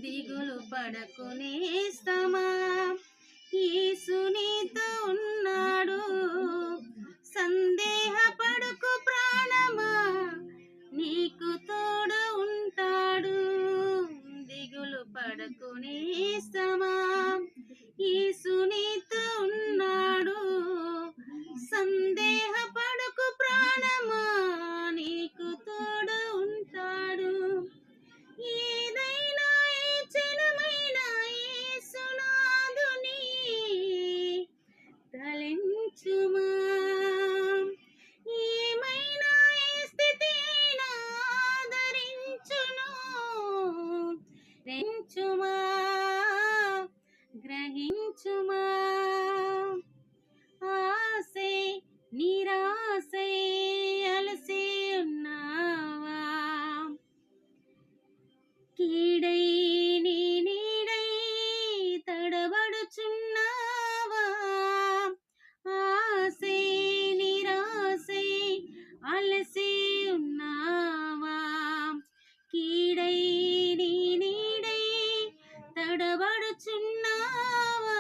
దిగులు పడకు నేస్తమా, యేసు నీతో ఉన్నాడు. సందేహపడకు ప్రాణమా, నీకు తోడు ఉంటాడు. దిగులు పడకు నేస్తమా, యేసు నీతో ఉన్నాడు. సందేహపడకు ప్రాణమా, నీకు తోడు ఉంటాడు. ఏదైనా ఏ క్షణమైనా యేసునాథుని తలెంచుమా. ఏమైనా ఏ స్థితి అయినా ఆదరించును. రెంచుమా, గ్రహించుమా. ఆసే నిరాశై అలసి ఉన్నావా, కీడై నీ నీడై తడబడుచున్నావా. ఆసే నిరాశై అలసి ఉన్నావా, కీడై నీ నీడై తడబడుచున్నావా.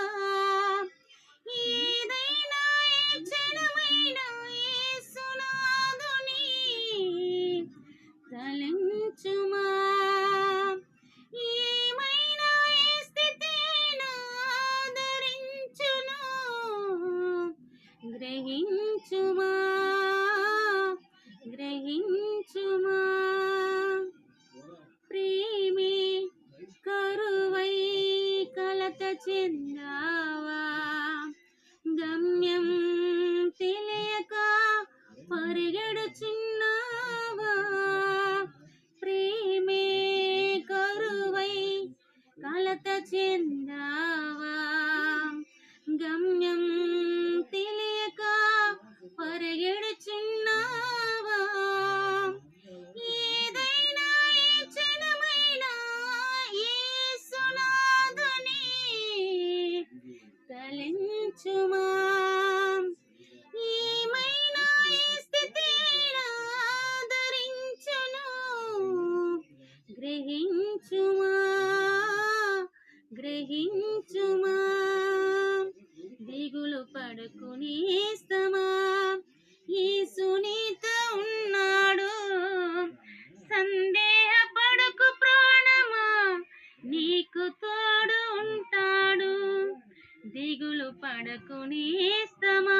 ఏదైనా ఏ క్షణమైనా యేసునాథుని తలెంచుమా. ఏమైనా ఏ స్థితి అయినా ఆదరించును. గ్రహించుమా, గ్రహించుమా. ప్రేమే కరువై కలత చెందావా, గమ్యం తెలియక పరిగెడుచున్నావా. ప్రేమే కరువై కలత చెందావా, గమ్యం తెలియక పరిగెడుచున్నావా. ఏదైనా ఏ క్షణమైనా యేసునాథుని తలెంచుమా. ఏమైనా ఏ స్థితి అయినా ఆదరించును. గ్రహించుమా, గ్రహించుమా. దిగులు పడకు నేస్తమా, యేసు నీతో ఉన్నాడు. సందేహపడకు ప్రాణమా, నీకు తోడు ఉంటాడు. దిగులు పడకు నేస్తమా,